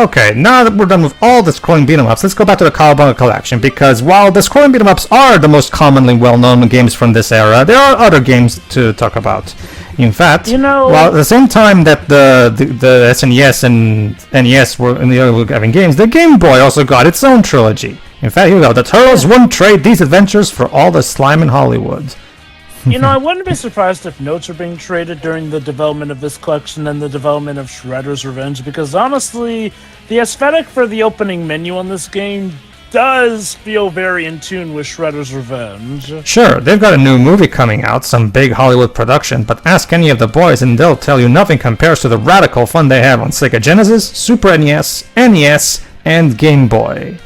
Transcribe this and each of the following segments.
Okay, now that we're done with all the scrolling beat-em-ups, let's go back to the Cowabunga Collection, because while the scrolling beat-em-ups are the most commonly well-known games from this era, there are other games to talk about. In fact, while at the same time that the SNES and NES were in the early having games, the Game Boy also got its own trilogy. In fact, here we go. The Turtles wouldn't trade these adventures for all the slime in Hollywood. I wouldn't be surprised if notes are being traded during the development of this collection and the development of Shredder's Revenge, because honestly, the aesthetic for the opening menu on this game does feel very in tune with Shredder's Revenge. Sure, they've got a new movie coming out, some big Hollywood production, but ask any of the boys and they'll tell you nothing compares to the radical fun they have on Sega Genesis, Super NES, NES, and Game Boy.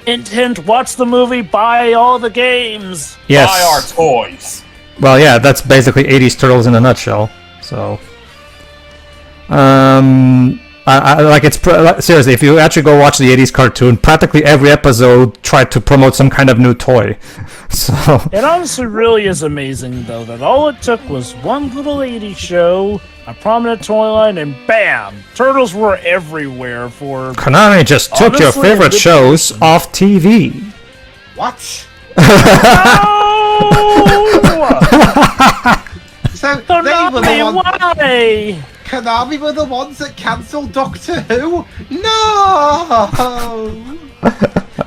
Hint, hint, watch the movie, buy all the games! Yes. Buy our toys! Well, yeah, that's basically 80s Turtles in a nutshell. So, seriously, if you actually go watch the 80s cartoon, practically every episode tried to promote some kind of new toy. So it honestly really is amazing, though, that all it took was one little 80s show, a prominent toy line, and bam! Turtles were everywhere for... Konami just took your favorite shows off TV. What? So Konami, they were the why? Konami were the ones that cancelled Doctor Who? No!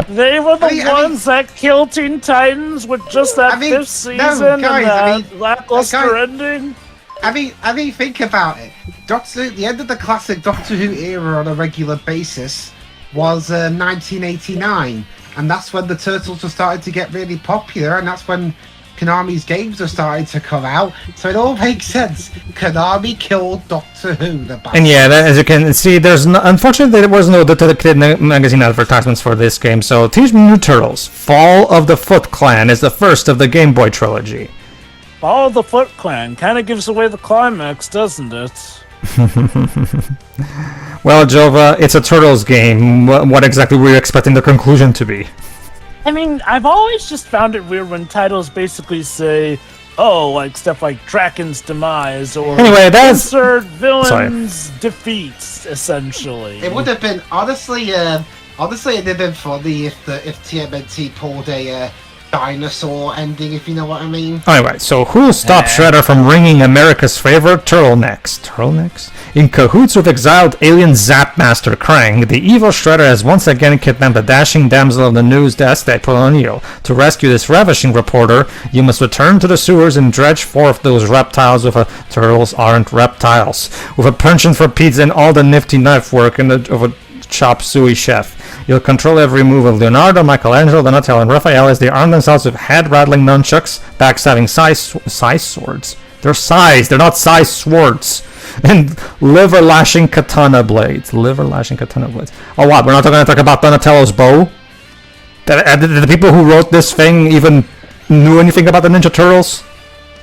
They were the ones that killed Teen Titans with just that fifth season and that lackluster ending. I mean, think about it. The end of the classic Doctor Who era on a regular basis was 1989, and that's when the Turtles were starting to get really popular, and that's when Konami's games were starting to come out, so it all makes sense. Konami killed Doctor Who, the bastard. And yeah, as you can see, unfortunately there was no Detective Magazine advertisements for this game, so Teenage Mutant Ninja Turtles Fall of the Foot Clan is the first of the Game Boy trilogy. Fall of the Foot Clan kind of gives away the climax, doesn't it? Well, Jova, it's a Turtles game. What exactly were you expecting the conclusion to be? I mean, I've always just found it weird when titles basically say, like stuff like Draken's demise or insert villain's defeats, essentially. It would have been honestly, it'd have been funny if TMNT pulled a dinosaur ending, if you know what I mean. Anyway, so who stopped Shredder from ringing America's favorite turtlenecks? Turtlenecks? In cahoots with exiled alien Zapmaster Krang, the evil Shredder has once again kidnapped the dashing damsel of the news desk that put on O'Neill. To rescue this ravishing reporter, you must return to the sewers and dredge forth those reptiles with turtles aren't reptiles. With a penchant for pizza and all the nifty knife work of a chop suey chef. You'll control every move of Leonardo, Michelangelo, Donatello, and Raphael as they arm themselves with head-rattling nunchucks, backstabbing size swords. They're size, they're not size swords. And liver-lashing katana blades. Oh, what? We're not going to talk about Donatello's bow? Did the people who wrote this thing even knew anything about the Ninja Turtles?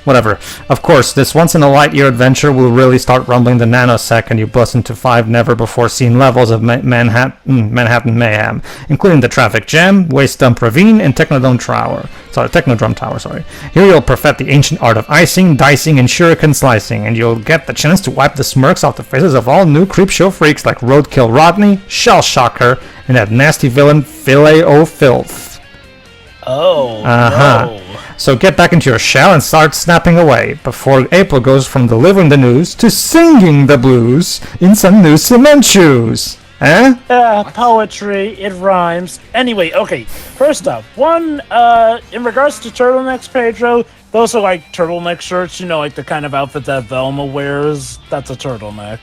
Whatever. Of course, this once-in-a-light-year adventure will really start rumbling the nanosecond you bust into 5 never-before-seen levels of Manhattan mayhem, including the traffic jam, waste dump ravine, and Technodrome Tower. Here you'll perfect the ancient art of icing, dicing, and shuriken slicing, and you'll get the chance to wipe the smirks off the faces of all new creepshow freaks like Roadkill Rodney, Shell Shocker, and that nasty villain Filet O Filth. Oh, no. So get back into your shell and start snapping away before April goes from delivering the news to singing the blues in some new cement shoes. Poetry, it rhymes. Anyway, okay, first up, in regards to turtlenecks, Pedro, those are like turtleneck shirts, like the kind of outfit that Velma wears. That's a turtleneck.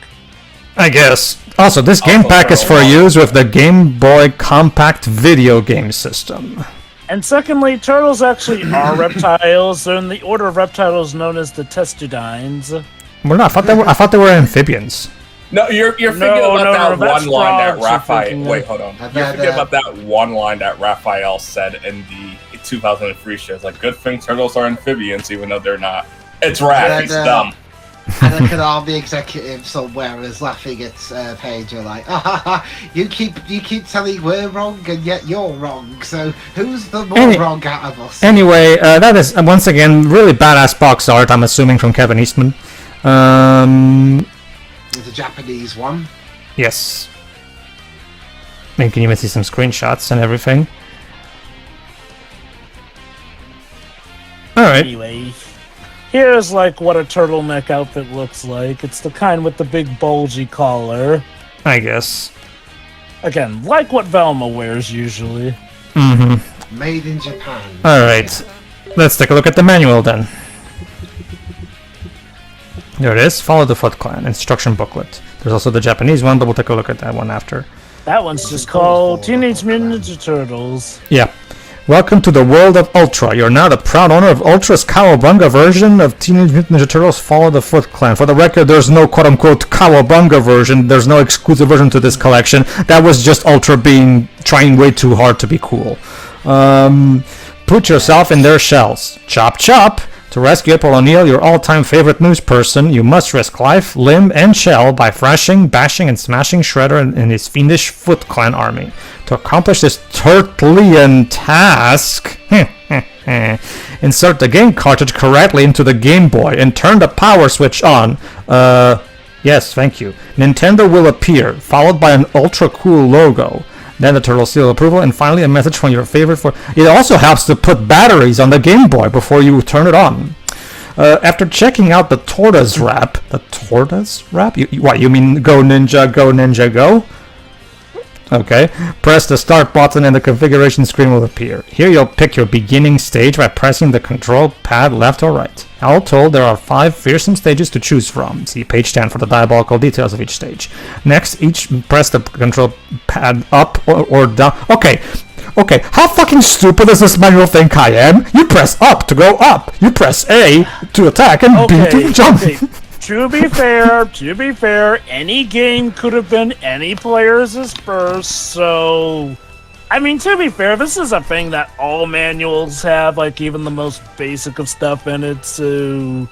I guess. Also, this game pack is for use with the Game Boy Compact video game system. And secondly, turtles actually are reptiles. They're in the order of reptiles known as the testudines. Well, no, I thought they were amphibians. No, you're thinking about that one line that Raphael... Wait, hold on. You're thinking about that one line that Raphael said in the 2003 show. It's like, good thing turtles are amphibians, even though they're not. It's Raph, he's dumb. And look at all the executives somewhere is laughing at Pedro like, you keep telling we're wrong and yet you're wrong, so who's the more wrong out of us? Anyway, that is, once again, really badass box art, I'm assuming, from Kevin Eastman. It's a Japanese one. Yes. You can even see some screenshots and everything. Alright. Anyway, here's like what a turtleneck outfit looks like. It's the kind with the big bulgy collar. I guess. Again, like what Velma wears usually. Mm-hmm. Made in Japan. Alright. Let's take a look at the manual then. There it is. Follow the Foot Clan. Instruction booklet. There's also the Japanese one, but we'll take a look at that one after. That one's just called Teenage Mutant Ninja Turtles. Yeah. Welcome to the world of Ultra. You're now the proud owner of Ultra's Cowabunga version of Teenage Mutant Ninja Turtles Follow the Foot Clan. For the record, there's no quote-unquote Cowabunga version. There's no exclusive version to this collection. That was just Ultra trying way too hard to be cool. Put yourself in their shells. Chop chop! To rescue April O'Neil, your all-time favorite news person, you must risk life, limb, and shell by thrashing, bashing, and smashing Shredder and his fiendish Foot Clan army. To accomplish this Turtlian task, insert the game cartridge correctly into the Game Boy and turn the power switch on. Yes, thank you. Nintendo will appear, followed by an ultra-cool logo. Then the turtle seal of approval, and finally a message from your favorite for... It also helps to put batteries on the Game Boy before you turn it on. After checking out the Tortoise Wrap... The Tortoise Wrap? What, you mean Go Ninja, Go Ninja, Go? Okay. Press the start button and the configuration screen will appear. Here you'll pick your beginning stage by pressing the control pad left or right. All told, there are 5 fearsome stages to choose from. See page 10 for the diabolical details of each stage. Next, press the control pad up or down. Okay, how fucking stupid does this manual think I am? You press up to go up. You press A to attack and B to jump. Okay. To be fair, any game could have been any player's first, so... I mean, to be fair, this is a thing that all manuals have, like, even the most basic of stuff in it, so...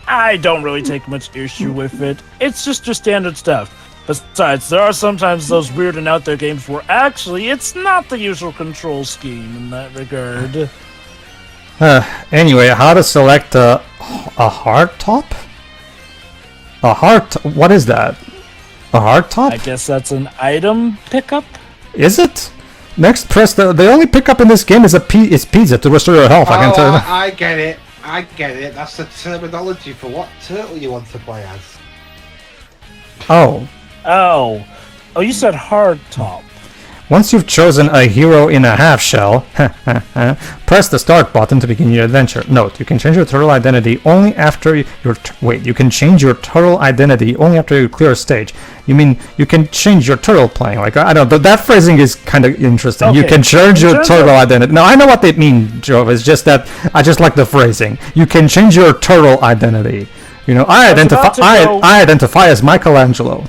I don't really take much issue with it. It's just your standard stuff. Besides, there are sometimes those weird and out there games where actually it's not the usual control scheme in that regard. Anyway, how to select a hard top? A heart? What is that? A hard top? I guess that's an item pickup? Is it? Next, press the only pickup in this game is pizza to restore your health. Oh, I can tell you. I get it. That's the terminology for what turtle you want to play as. Oh. Oh, you said hard top. Once you've chosen a hero in a half shell, press the start button to begin your adventure. Note, you can change your turtle identity only after you can change your turtle identity only after you clear a stage. You mean you can change your turtle playing? Like, I don't know, that phrasing is kind of interesting. Okay. You can change your turtle identity. Now, I know what they mean, Joe. It's just that I just like the phrasing. You can change your turtle identity. You know, I identify as Michelangelo.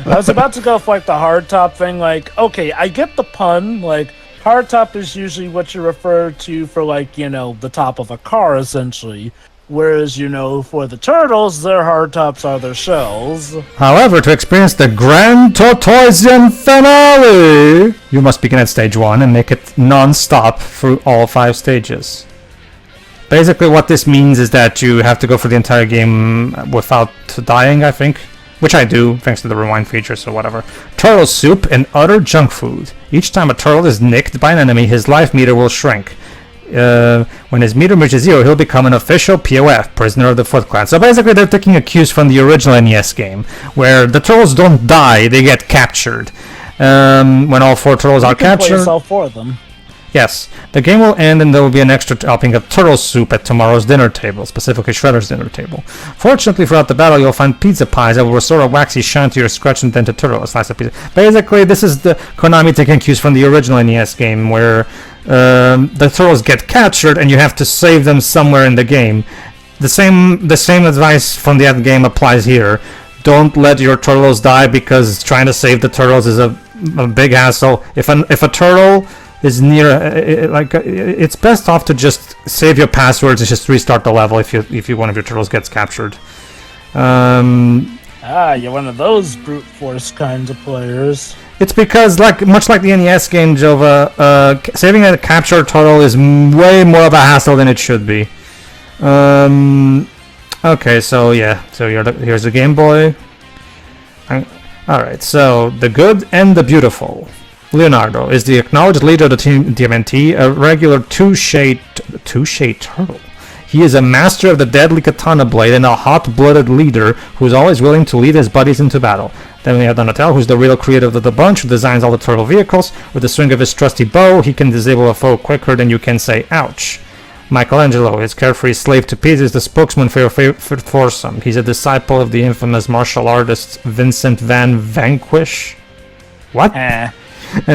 I was about to go for like the hard top thing, like, okay, I get the pun, like, hard top is usually what you refer to for, like, you know, the top of a car, essentially. Whereas, you know, for the turtles, their hard tops are their shells. However, to experience the Grand Tortoisian Finale, you must begin at stage 1 and make it non-stop through all 5 stages. Basically, what this means is that you have to go for the entire game without dying, I think. Which I do, thanks to the rewind feature, so whatever. Turtle soup and utter junk food. Each time a turtle is nicked by an enemy, his life meter will shrink. When his meter reaches 0, he'll become an official POF, prisoner of the Foot Clan. So basically, they're taking a cue from the original NES game, where the turtles don't die, they get captured. When all 4 turtles are captured... You can play all 4 of them. Yes, the game will end and there will be an extra helping of turtle soup at tomorrow's dinner table, specifically Shredder's dinner table. Fortunately, throughout the battle, you'll find pizza pies that will restore a waxy shine to your scratched and dented turtle, a slice of pizza. Basically, this is the Konami taking cues from the original NES game, where the turtles get captured and you have to save them somewhere in the game. The same advice from the end game applies here. Don't let your turtles die, because trying to save the turtles is a big hassle. If a turtle is near, it's best off to just save your passwords and just restart the level if one of your turtles gets captured. You're one of those brute force kinds of players. It's because, much like the NES game, Jova, saving a captured turtle is way more of a hassle than it should be. Okay, so yeah, here's the Game Boy. Alright, so the good and the beautiful. Leonardo is the acknowledged leader of the Team DMNT, a regular two-shade turtle. He is a master of the deadly katana blade and a hot-blooded leader who's always willing to lead his buddies into battle. Then we have Donatello, who's the real creative of the bunch, who designs all the turtle vehicles. With the swing of his trusty bow, he can disable a foe quicker than you can say ouch. Michelangelo, his carefree slave to Pisa, is the spokesman for your favorite foursome. He's a disciple of the infamous martial artist Vincent Van Vanquish. What? And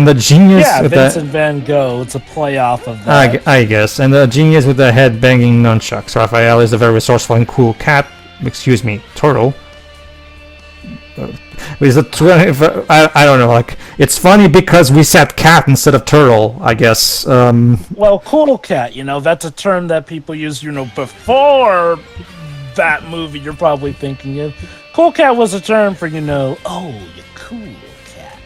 the genius... Yeah, Vincent Van Gogh. It's a play off of that. I guess. And the genius with the head-banging nunchucks. Raphael is a very resourceful and cool turtle. Is it I don't know, like, it's funny because we said cat instead of turtle, I guess. Well, cool cat, that's a term that people use, before that movie you're probably thinking of. Cool cat was a term for, oh, you're cool cat.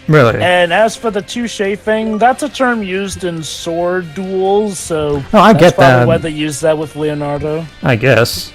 Really? And as for the touche thing, that's a term used in sword duels, so I that's get probably that. why they use that with Leonardo. I guess.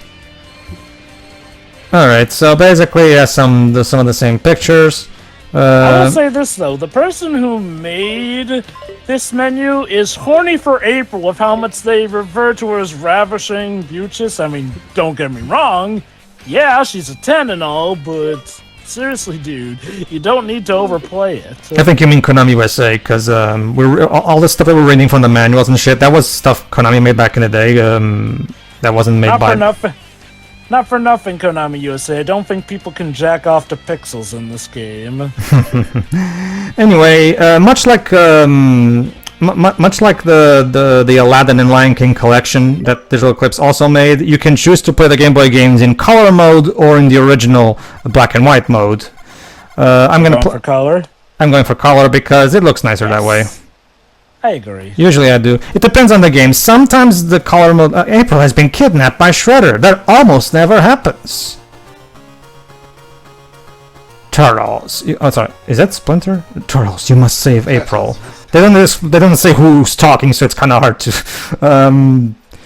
Alright, so basically, some of the same pictures. I will say this, though. The person who made this menu is horny for April with how much they refer to her as ravishing, beauteous. I mean, don't get me wrong. Yeah, she's a 10 and all, but seriously, dude, you don't need to overplay it. I think you mean Konami USA, because all the stuff that we're reading from the manuals and shit, that was stuff Konami made back in the day. That wasn't made by... Not for nothing, Konami USA. I don't think people can jack off to pixels in this game. Anyway, much like the Aladdin and Lion King collection that Digital Eclipse also made, you can choose to play the Game Boy games in color mode or in the original black and white mode. I'm going for color. I'm going for color because it looks nicer that way. I agree. Usually I do. It depends on the game. Sometimes the color mode... April has been kidnapped by Shredder. That almost never happens. Turtles. Oh, sorry. Is that Splinter? Turtles, you must save April. They don't say who's talking, so it's kind of hard to...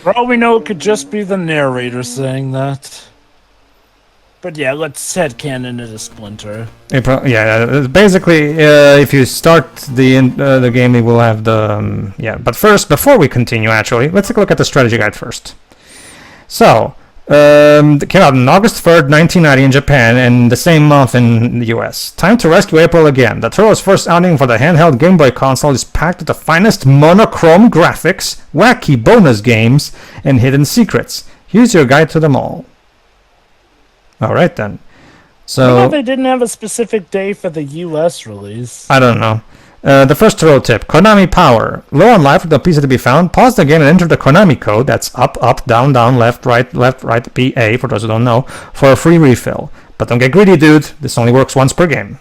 For all we know, it could just be the narrator saying that. But yeah, let's headcanon it as Splinter. April, yeah, basically, if you start the game, it will have the... but first, before we continue, actually, let's take a look at the strategy guide first. So, it came out on August 3rd, 1990 in Japan, and the same month in the US. Time to rescue April again. The Turtles' first outing for the handheld Game Boy console is packed with the finest monochrome graphics, wacky bonus games, and hidden secrets. Here's your guide to them all. Alright then. So... I thought they didn't have a specific day for the US release. I don't know. The first turtle tip, Konami Power. Low on life with a pizza to be found, pause the game and enter the Konami code, that's up, up, down, down, left, right, PA, for those who don't know, for a free refill. But don't get greedy, dude. This only works once per game.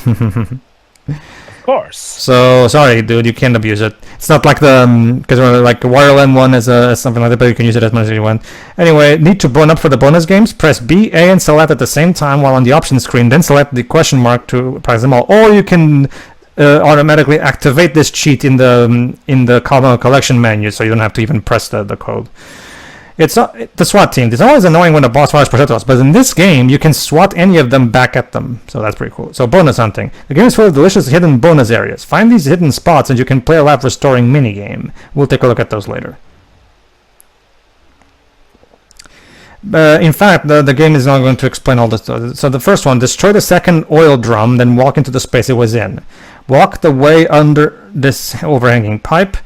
Of course. So, sorry, dude, you can't abuse it. It's not like the... Because like Wireland one is something like that, but you can use it as much as you want. Anyway, need to burn up for the bonus games? Press B, A, and select at the same time while on the options screen. Then select the question mark to press them all. Or you can automatically activate this cheat in the Cowabunga Collection menu, so you don't have to even press the code. It's the SWAT team. It's always annoying when the boss fires projectiles, but in this game, you can SWAT any of them back at them. So that's pretty cool. So bonus hunting. The game is full of delicious hidden bonus areas. Find these hidden spots and you can play a life restoring minigame. We'll take a look at those later. In fact, the game is not going to explain all this. So the first one, destroy the second oil drum, then walk into the space it was in. Walk the way under this overhanging pipe.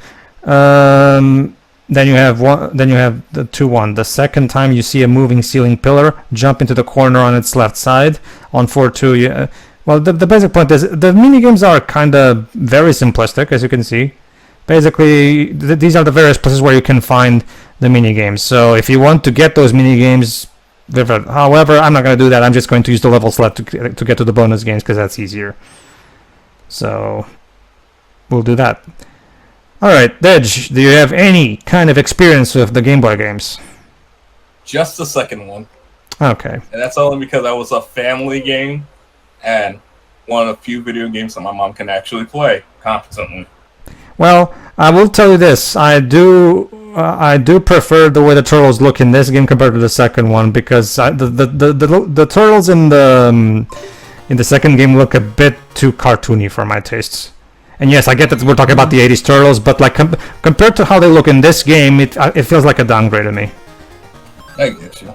Then you have the 2-1. The second time you see a moving ceiling pillar, jump into the corner on its left side. On 4-2, well, the basic point is the minigames are kind of very simplistic, as you can see. Basically, these are the various places where you can find the minigames. So if you want to get those minigames, however, I'm not going to do that. I'm just going to use the level select to get to the bonus games because that's easier. So we'll do that. Alright, Dej, do you have any kind of experience with the Game Boy games? Just the second one. Okay. And that's only because that was a family game and one of the few video games that my mom can actually play competently. Well, I will tell you this. I do I do prefer the way the turtles look in this game compared to the second one, because the turtles in the second game look a bit too cartoony for my tastes. And yes, I get that we're talking about the 80s turtles, but like compared to how they look in this game, it feels like a downgrade to me. I get you.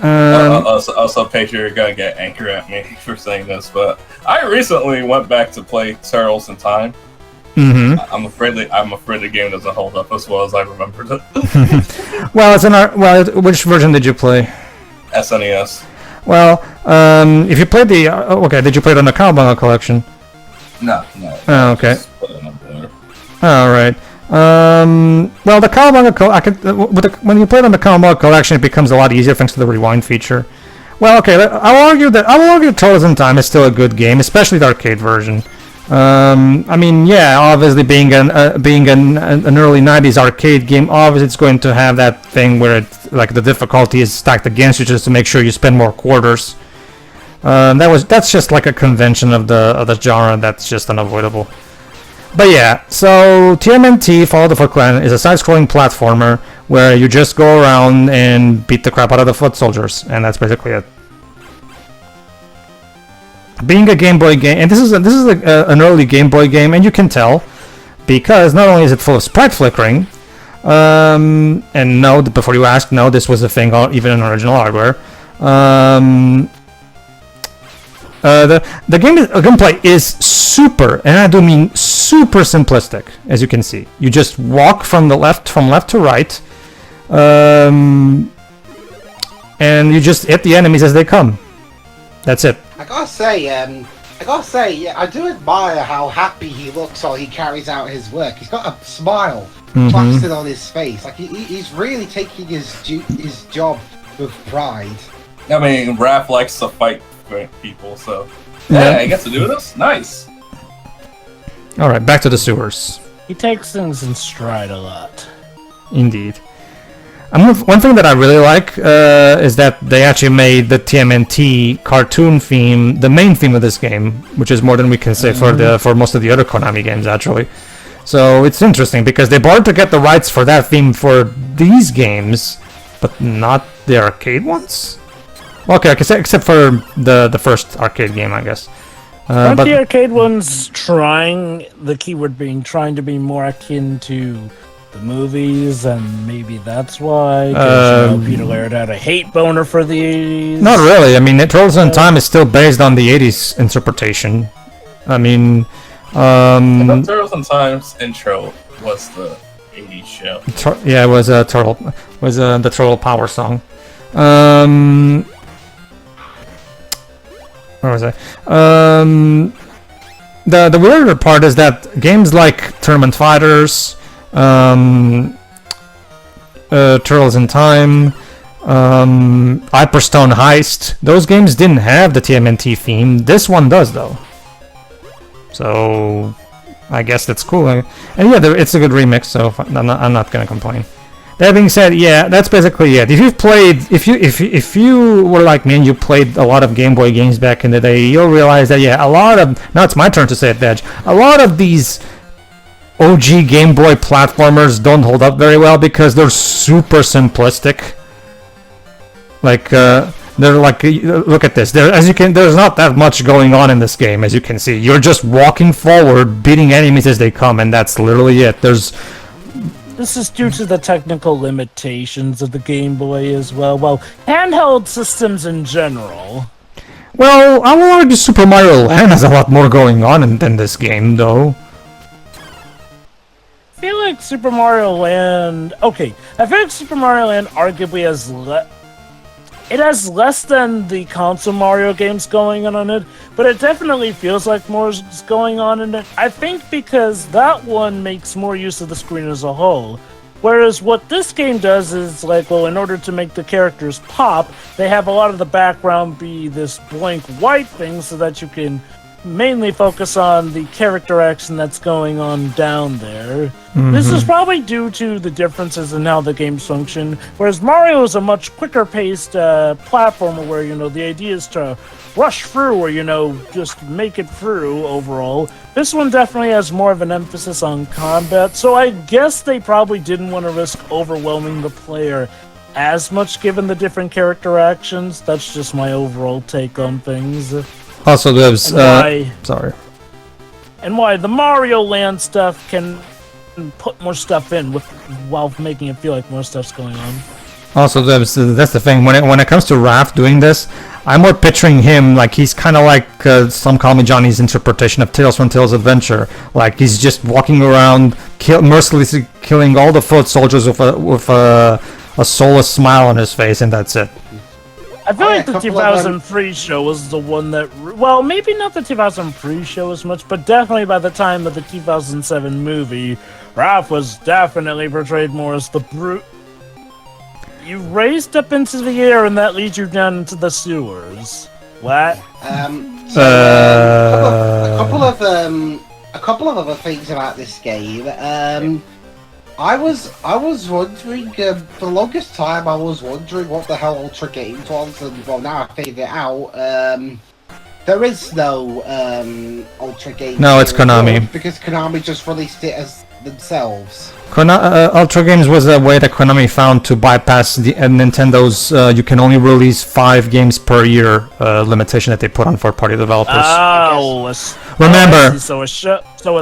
Also, Pedro, you're gonna get angry at me for saying this, but I recently went back to play Turtles in Time. Mm-hmm. I'm afraid the game doesn't hold up as well as I remembered it. Well, which version did you play? SNES. Well, if you played the okay, did you play it on the Cowabunga Collection? No. Oh, okay. Just put it up there. All right. Well, the Cowabunga when you play it on the Cowabunga Collection, it becomes a lot easier thanks to the rewind feature. Well, okay, I will argue that Turtles in Time is still a good game, especially the arcade version. I mean, yeah, obviously being an early '90s arcade game, obviously it's going to have that thing where the difficulty is stacked against you just to make sure you spend more quarters. That's just like a convention of the genre that's just unavoidable. But yeah, so TMNT Follow the Foot Clan is a side-scrolling platformer where you just go around and beat the crap out of the foot soldiers, and that's basically it. Being a Game Boy game, and this is an early Game Boy game, and you can tell because not only is it full of sprite flickering, and no, before you ask, no, this was a thing even in original hardware. The gameplay is super, and I do mean super simplistic, as you can see. You just walk from left to right, and you just hit the enemies as they come. That's it. I gotta say, yeah, I do admire how happy he looks while he carries out his work. He's got a smile plastered on his face. Like he's really taking his job with pride. I mean, Raph likes to fight people, so yeah, I get to do this. Nice. All right, back to the sewers. He takes things in stride a lot. Indeed. One thing that I really like is that they actually made the TMNT cartoon theme the main theme of this game, which is more than we can say for most of the other Konami games, actually. So it's interesting because they borrowed to get the rights for that theme for these games, but not the arcade ones. Okay, except for the first arcade game, I guess. Aren't the arcade ones trying to be more akin to the movies, and maybe that's why? Peter Laird had a hate boner for the 80s. Not really. I mean, Turtles in Time is still based on the 80s interpretation. I mean, the Turtles in Time's intro was the 80s show. Yeah, it was the Turtle Power song. Where was I? The weirder part is that games like Tournament Fighters, Turtles in Time, Hyperstone Heist, those games didn't have the TMNT theme. This one does, though. So I guess that's cool. And yeah, it's a good remix, so I'm not gonna complain. That being said, yeah, that's basically it. If you were like me and you played a lot of Game Boy games back in the day, you'll realize that now it's my turn to say it, Dej. A lot of these OG Game Boy platformers don't hold up very well because they're super simplistic. Like they're like, look at this. There's not that much going on in this game, as you can see. You're just walking forward, beating enemies as they come, and that's literally it. This is due to the technical limitations of the Game Boy as well. Well, handheld systems in general. Well, I will argue Super Mario Land has a lot more going on than this game, though. I feel like Super Mario Land... Okay, I feel like Super Mario Land arguably has it has less than the console Mario games going on it, but it definitely feels like more is going on in it. I think because that one makes more use of the screen as a whole. Whereas what this game does is, like, well, in order to make the characters pop, they have a lot of the background be this blank white thing so that you can mainly focus on the character action that's going on down there. This is probably due to the differences in how the games function, whereas Mario is a much quicker paced platformer where, the idea is to rush through or, just make it through overall. This one definitely has more of an emphasis on combat, so I guess they probably didn't want to risk overwhelming the player as much given the different character actions. That's just my overall take on things. Also, there's sorry. And why the Mario Land stuff can put more stuff in while making it feel like more stuff's going on. Also, that's the thing. When it comes to Raph doing this, I'm more picturing him like he's kind of like some call me Johnny's interpretation of Tales from Tales Adventure. Like he's just walking around, mercilessly killing all the foot soldiers with a soulless smile on his face, and that's it. I feel like the 2003 show was the one that... Well, maybe not the 2003 show as much, but definitely by the time of the 2007 movie, Raph was definitely portrayed more as the brute. You raised up into the air, and that leads you down into the sewers. What? A couple of other things about this game. I was wondering, for the longest time I was wondering what the hell Ultra Games was, and well, now I figured it out. There is no Ultra Games. No, it's Konami. Because Konami just released it as themselves. Ultra Games was a way that Konami found to bypass the Nintendo's you can only release 5 games per year limitation that they put on third-party developers. Remember, so a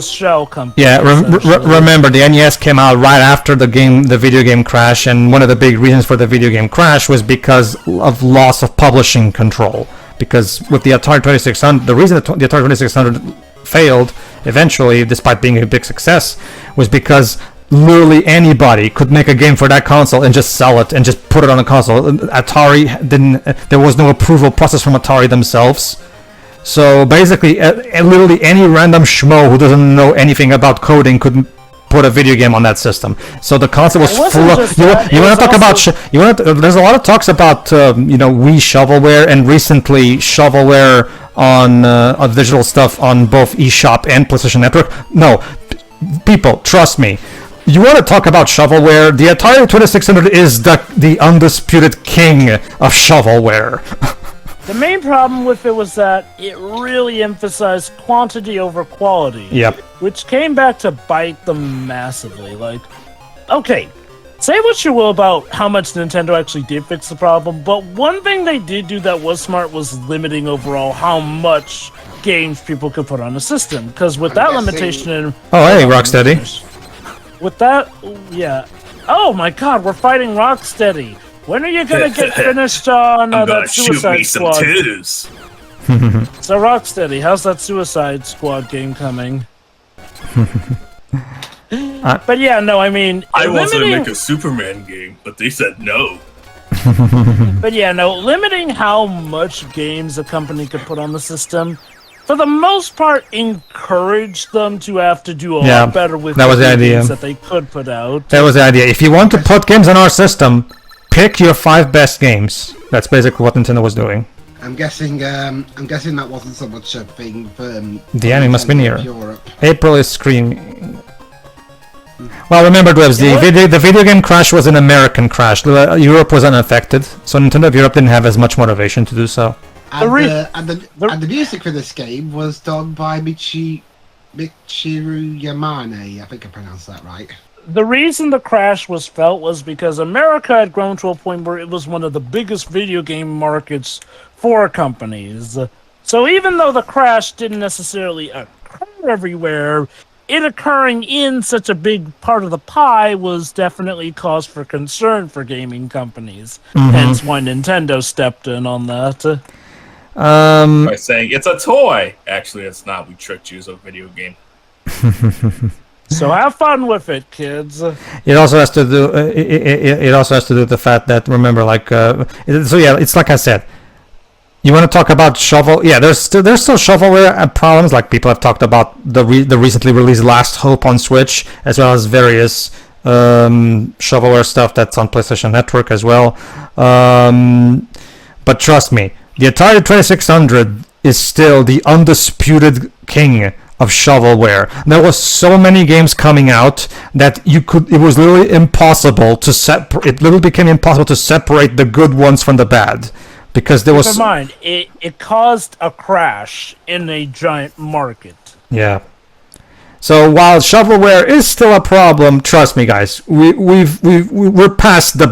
shell company. Yeah, remember the NES came out right after the video game crash, and one of the big reasons for the video game crash was because of loss of publishing control. Because with the Atari 2600, the reason the Atari 2600 failed eventually, despite being a big success, was because literally anybody could make a game for that console and just sell it and just put it on a console. Atari didn't. There was no approval process from Atari themselves. So basically, literally any random schmo who doesn't know anything about coding could put a video game on that system. So the console was full of. You want to talk about? There's a lot of talks about Wii shovelware, and recently shovelware on digital stuff on both eShop and PlayStation Network. No, people, trust me. You want to talk about shovelware? The Atari 2600 is the undisputed king of shovelware. The main problem with it was that it really emphasized quantity over quality. Yep. Which came back to bite them massively. Like, okay, say what you will about how much Nintendo actually did fix the problem, but one thing they did do that was smart was limiting overall how much games people could put on a system. Because with that limitation... Oh, hey, Rocksteady. With that, yeah. Oh my god, we're fighting Rocksteady. When are you gonna get finished on that Suicide Squad? Twos. So Rocksteady, how's that Suicide Squad game coming? But yeah, no, I mean... I wanted to make a Superman game, but they said no. But yeah, no, limiting how much games a company could put on the system, for the most part, encouraged them to have to do a lot better with that was the idea. Games that they could put out. That was the idea. If you want to put games on our system, pick your 5 best games. That's basically what Nintendo was doing. I'm guessing that wasn't so much a thing for the anime must be near. Europe. April is screaming. Well, remember, Dwebs, the video game crash was an American crash. Europe was unaffected, so Nintendo of Europe didn't have as much motivation to do so. And the music for this game was done by Michiru Yamane. I think I pronounced that right. The reason the crash was felt was because America had grown to a point where it was one of the biggest video game markets for companies. So even though the crash didn't necessarily occur everywhere, it occurring in such a big part of the pie was definitely cause for concern for gaming companies. Hence why Nintendo stepped in on that. By saying it's a toy. Actually, it's not. We tricked you as a video game. So have fun with it, kids. It also has to do. It also has to do with the fact that, remember, like, so yeah, it's like I said. You want to talk about shovel? Yeah, there's still shovelware problems. Like people have talked about the recently released Last Hope on Switch, as well as various shovelware stuff that's on PlayStation Network as well. But trust me, the Atari 2600 is still the undisputed king of shovelware. There was so many games coming out that it was literally impossible to it literally became impossible to separate the good ones from the bad, because there was. Keep in mind, it caused a crash in a giant market. Yeah. So while shovelware is still a problem, trust me, guys, we're past the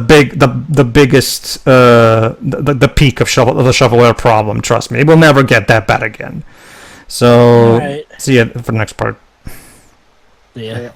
biggest the peak of the shovelware problem. Trust me, it will never get that bad again. So Right. see you for the next part. Yeah.